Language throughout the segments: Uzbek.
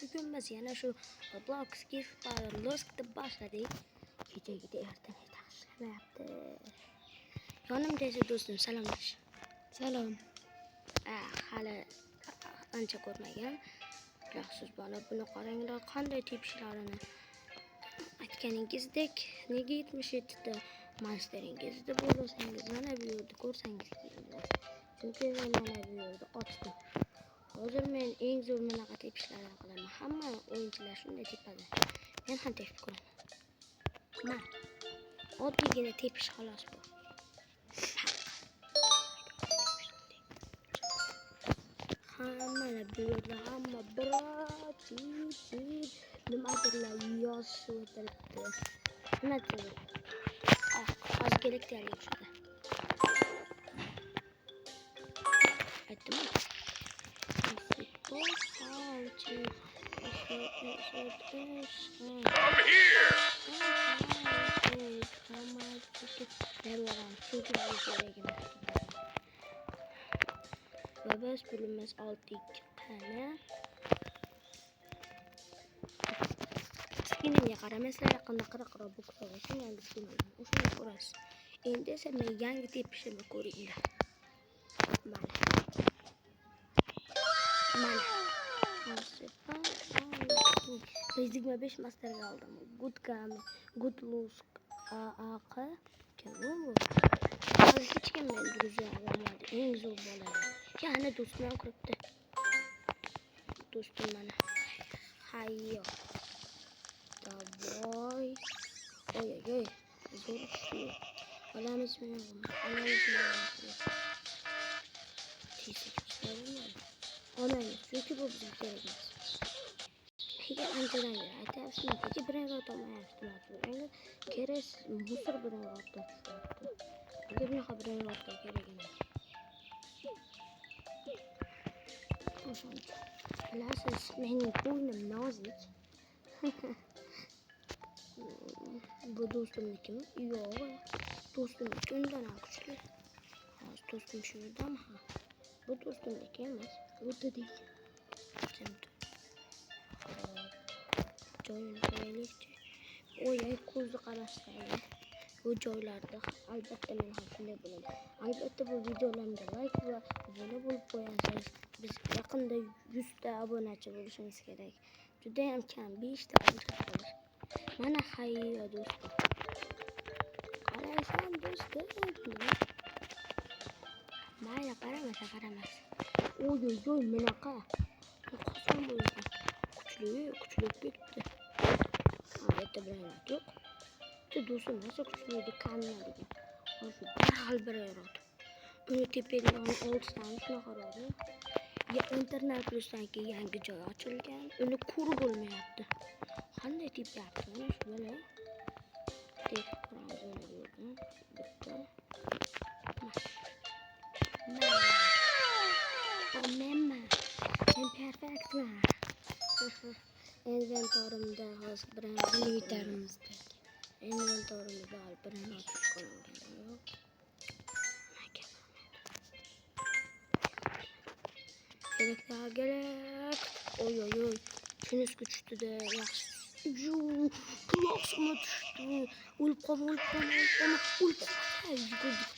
Bugun biz yana shu Roblox gift loskni boshladik. Kechagida ertaga taxshlamayapti. Yonimda esa do'stim salomlash. Salom. Hali ancha ko'rmagan. Yaxshisiz bola, buni qaranglar qanday tepishlarini. Aytganingizdek, nega 77 ta monsteringizda bo'lsangiz mana bu yerda ko'rsangiz keraklar. Chunki men mana bu yerda ochdim. Hozir men eng zo'r bunaqa tepishlarni qilaman. Hamma o'yinchilar shunday tepadi. Men ham tepib ko'raman. Mana oddiygina tepish xolos bu. Mana bu yerda hamma nimadirlar yozishib o'tiribdi. Nima deydi? Hozir kerakli shunda. Aytdimmi? Come here! Ve biz bölümümüz 6 tane. Skin'e qaramasa yaqinda 40 Robux olsin, yangi skin olaman. O'shani ko'rasiz. Endi esa men yangi tepishimni ko'ringlar. Mana. 25 masterga aldım. Good Lusk AAK. Kim? Hiç kim ben güzel en zor bolalar. Yani dostum kuruptu. Dostum bana. Hayır. Boy. Oy. Zor şey. Allah'ın ismini Allah'ın ismini çünkü bu bizim gerekmez. Peki önceden göre hatta peki bir renk otomaymıştım aslında. Keres musur bir renk otomaymıştım. Peki bir renk otomaymıştım gerekmez. Lass benim boynum nazik. Bu dostumdaki mi? Yok. Dostumdaki önden alkışlıyor. Dostum şurada ama bu dostumdaki mi? Bu da değil. Joyun birlikte. Oy kuzu qarashlaydi. Bu joylarda albatta men ham shunday bo'ladi. Albatta bu videolarga like va obuna bo'lib qo'yasiz. Biz yaqinda 100 ta obunachi bo'lishimiz kerak. Juda ham kam 5 ta bo'lish. Mana hayya do'stim. Qaraysan do'stim. Mayli qaramas. Oy bunaqa. Qasam bo'ldi. Kuchli ketdi. Albatta bilan yo'q. Do'stim nasıl kuchli kanalga. Hozir darhol beraveradi. Uni tepadigan 6 tani shunaqa qaradi. Ya internet plusdan keyin yangi joy ochilgan. Uni ko'rib bo'lmayapti. Qanday tepyapti mana shu bola? Tepib ko'ramiz bitta. Men perfektman. Inventorimda hozir bilan militarimizda. Inventorimda bilan ochib qo'yilgan. Gerek. Oy. Şunuz güçtü de yaxşı. Klasıma düştü. O'lib qolma.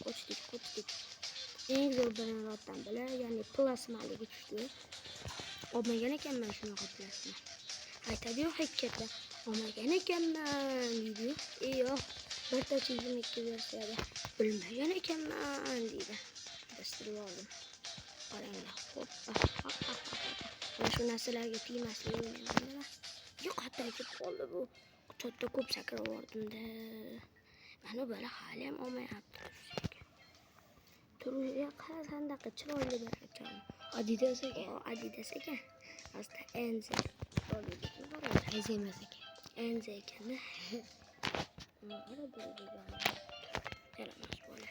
Qochdik. Eng zo'r birinlardan biri, ya'ni plasmaligi tushdi. Olmagan ekanman shunaqa plasma. Aytadi-yu haqiqatda. Olmagan ekanman deydi. Yo'q. Bir 22 versiyada bilmagan ekanman deydi. Dasturni oldim. Qaranglar. Hoppa. Mana shu narsalarga tegmasligim. Yo'q, hatto ketib qoldi bu. To'rtta ko'p sakrab yubordim-da. Mana bola hali ham olmayapti. Turga qandaqa chiroyli bir ekan. Adidas ekan. Asta NZ. Ayz emas ekan. NZ ekan-da. Mana yaramas bola.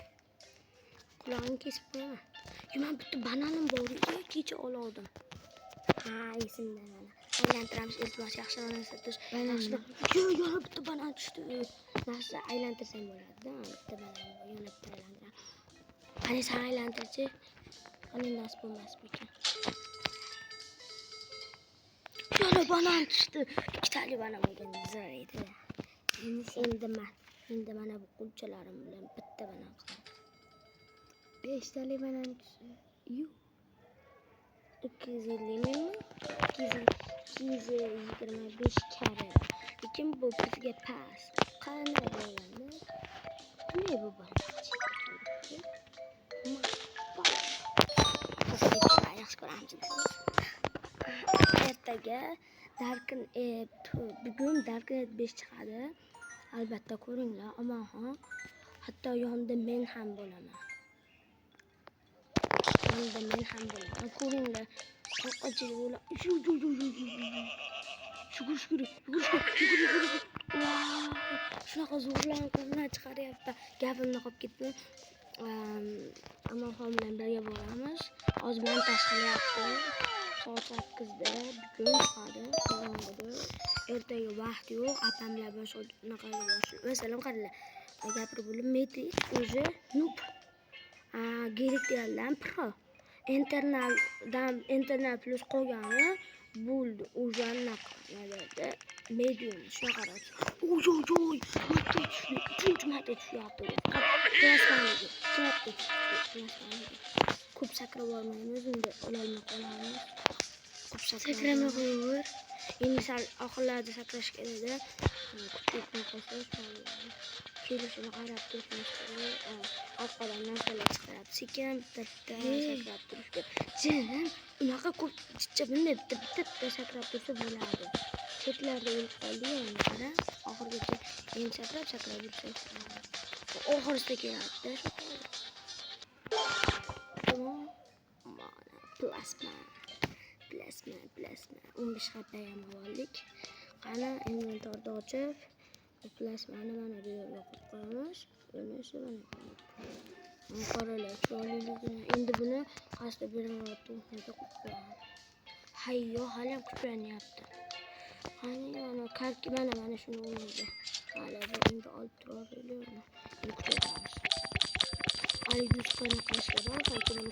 Qulog'ini kesib qo'yaman. Men bitta bananim bor edi, kecha oldim. Esimda mana. Aylantiramiz, iltimos yaxshi narsa tush. Yo'q, bitta banan tushdi. Narsa aylantirsam bo'ladi-da. Bitta banan yana bitta aylantiramiz. Qani sen aylantirchi? Qani nasib bo'lmas ekan. Yana banan tushdi. Ikkitali banan bo'lgan zir edi. Endi mana bu qulchalarim bilan bitta banan qilaman. 5 tali banan tushdi. Yo'q. 250 mingmi? 225 karra. Lekin bu bizga pas. Qanday bo'lganda? Ne bu bana? Yaxshi ko'ramsiz. Ertaga bugun Darknet 5 chiqadi. Albatta ko'ringlar. Ammo hatto yonda men ham bo'laman. Ko'ringlar. Qo'rqinchli bo'lar. Shukur. Shunaqa zo'rlanib qo'ldan chiqaryapti. Gapimni qolib ketdi. Ammo bilan birga boramiz. Hozir bilan tashqilyapti. Soat 8da bugun chiqadi. Ertaga vaqt yo'q. Apamlar boshqa masalan qaranglar. Gapirib bo'lib Metis o'zi noob. Gerektirgan pro. Internal plus qo'ygani bo'ldi. O'zanaqa nazarda medium shunaqa. Oy, uchinchi marta tushyapti. Ko'p sakrab olmaymiz, unda ololmay qolamiz. Ko'p sakramay qo'yaver. Endi sal oxirlarda sakrash kerak-da. Kuchlikni qo'ysak, kelishini qarab turishimiz kerak. Orqadan narsalar chiqarib, sekin bitta sakrab turish kerak. Jin, unaqa ko'p chicha bunday bitta sakrab tursa bo'ladi. Chetlarda o'lib qoldi-yu, qara. Oxirgacha men sakrab yursak. Oxirida keladi-da. Plasma. 15 xatayam oldik. Qani inventorni ochib, plasmani mana bu yerga qo'yib qo'yamiz. Bo'lmasa mana qoralar chiroyliligini. Endi buni qasdi biroq to'xtatib qo'yamiz. Hayyo, hali ham kuchlanyapti. Mana karki mana shuni o'ylaydi. Hali endi olib turamiz. Endi kuchaytiramiz. Hali 100 qana qilishga bor, balki buni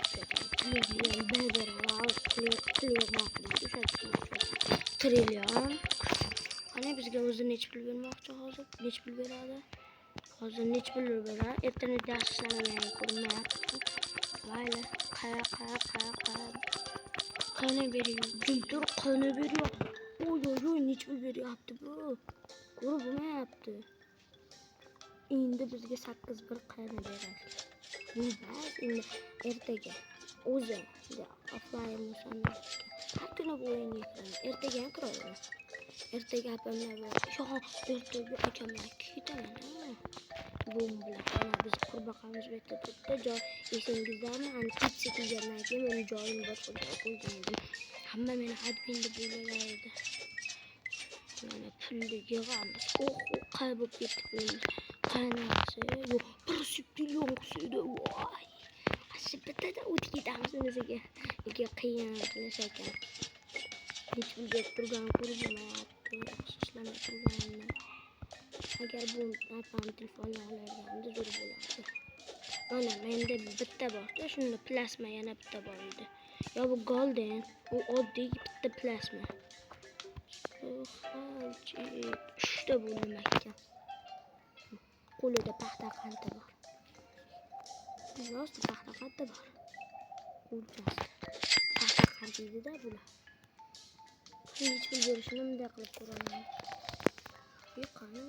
trillion. Qani bizga o'zi nech pul bermoqchi hozir? Nech pul beradi? Hozir nech pul beradi? Internet yaxshi ishlamagan ko'rinmayapti. Mayli, qani beryapti? Tur qani beryapti. Oy, nech pul beryapti bu? Ko'rib bo'lmayapti. Endi bizga 8 bir qani beradi. Bu bas endi ertaga o'zi offline bo'lsa har kuni bu o'yinga kiraman. Ertaga ham kiraman. Ertaga apamlar bor. Ertaga akamlar ketaman. Bum bilan biz qurbaqamiz bu yerda turibdi. Joy esingizdami? Pizza yegandan keyin men joyimni boshqa joyga qo'ygan edim. Hamma meni admin deb o'ylagan edi. Mana pulni yig'amiz. Qay bo'lib ketdi pulimiz. Qanaqasi? Yo'q, 1 trillion qisida. Voy. Ashibtada o'tib ketamiz o'ziga. Nega qiyin qilish ekan. Hech pul deb turgan ko'rmayapti. Ishlamay turganini. Agar bu apam telefonni olarganda zo'r bo'lardi. Mana menda bitta bor-da, shunda plasma yana bitta bor edi. Yo bu golden, u oddiy bitta plasma. Uchta bo'lim ekan. Qo'lida paxta qanti bor. Rost paxta qanti bor. O'lchasi. Paxta qanti edi-da bular. Hech pul berishini bunday qilib ko'raman. Qani.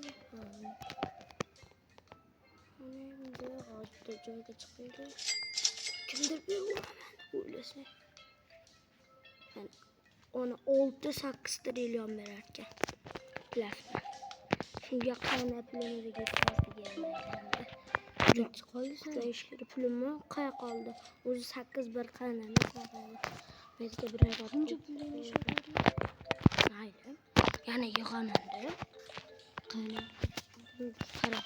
Endi hozir joyga chiqaylik. Kimdir beraman o'ylasa. Ona 6-8 trillion berar ekan. Plasma. Shunga qana pulimizni yetkazdik. Jo'q qoldi. Ishlar pulimni qay qoldi? O'zi 8 bir qanani qoldi. Bizga biror buncha pulni ishlatadi. Mayli. Yana yig'ananda. Qani. Qara.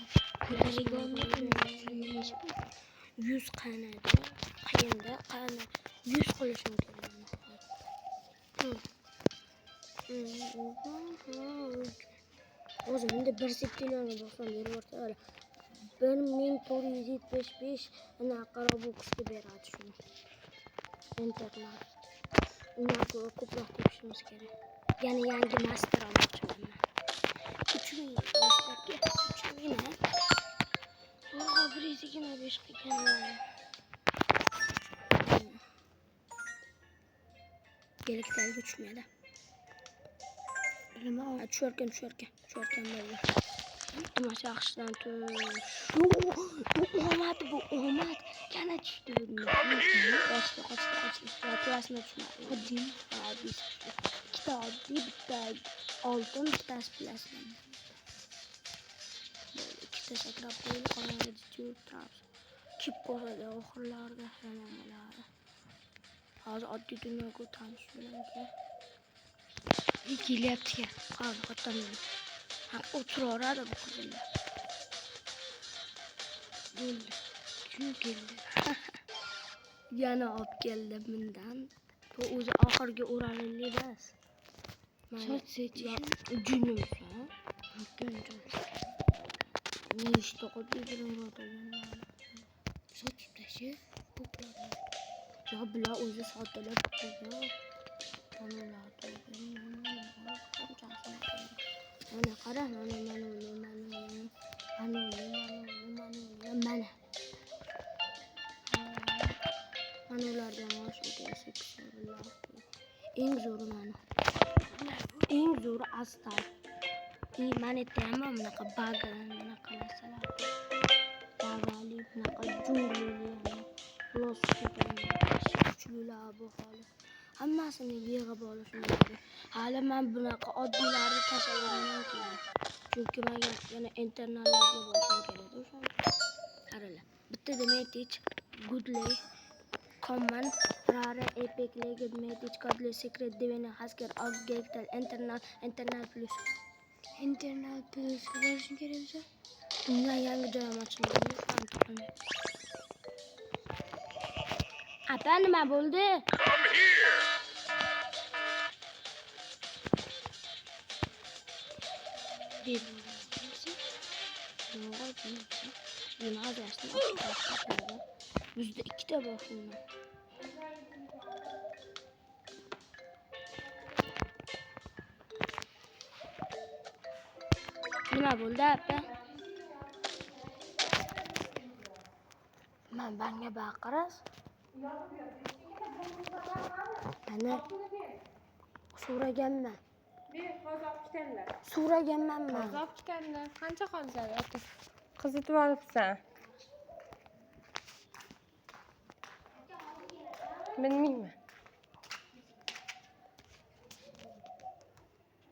100 qanada. Qayinda qani 100 qilishim kerak. O'zim endi 1 trillion bo'lsam beraversa 1475 anaqa Robuxga beradi shuni. Internet. Undan ko'proq tepishimiz kerak. Yani yangi master olmoqchiman men. 3000 masterga 3000 ha. Zo'rg'a 125 qilganman. Yelakdagi tushmaydi. Nima Ha, tushorkan bo'ldi. Mana yaxshidan tush. Omad bu, omad. Yana tushdi bunga. Qochdi. Plasma tushmadi. oddiy? Oddiy tushdi. Ikkita oddiy, bitta oltin, bittasi plasma. Ikkita sakrab qo'yilib qolgan turibdi. Kip ko'radi oxirlarida hammalari. Hozir oddiy dunyoga o'tamiz shundan Kelyapti. xotin. Ha, o'tiraveradi bu qizlar. Bo'ldi. Kim keldi? Yana olib keldi bundan. Bu o'zi oxirgi o'ralinli emas. Soch sechish. Junimiz, ha? Junjun. Nechta qilib bilan Soch tashi. Poplar. Ya bular o'zi soddalab qo'ygan. Mana qara, mana. Mana ulardan oshirgasi bismillah. Eng zo'ri mana. Eng zo'ri astal. Mana ham bunaqa bunaqa narsalar. Bag'ali bunaqa jungli. Kuchlilar bu hali. Hammasini yig'ib olishim kerak. Hali men bunaqa oddiylarni tashlamagan keyin. Chunki menga yana internallarga borishim kerak o'shanda. Qaralar. Bitta Demetic, Goodley, Common, Rare, Epic, Legend, Metic, Godly, Secret, Divine, Husker, Objectal, Internal Plus. Internal plus borishing kerak bo'lsa? Bundan yangi joyim ochildi. Apa nima bo'ldi? Bizda ikkita bor shundan. Nima bo'ldi apa? Men banga baqiras. Ana so'raganman. Hozir olib keldilar. So'raganman men. Hozir olib keldilar. Qancha qoldi aka? Qizitib olibsan. Bilmayman.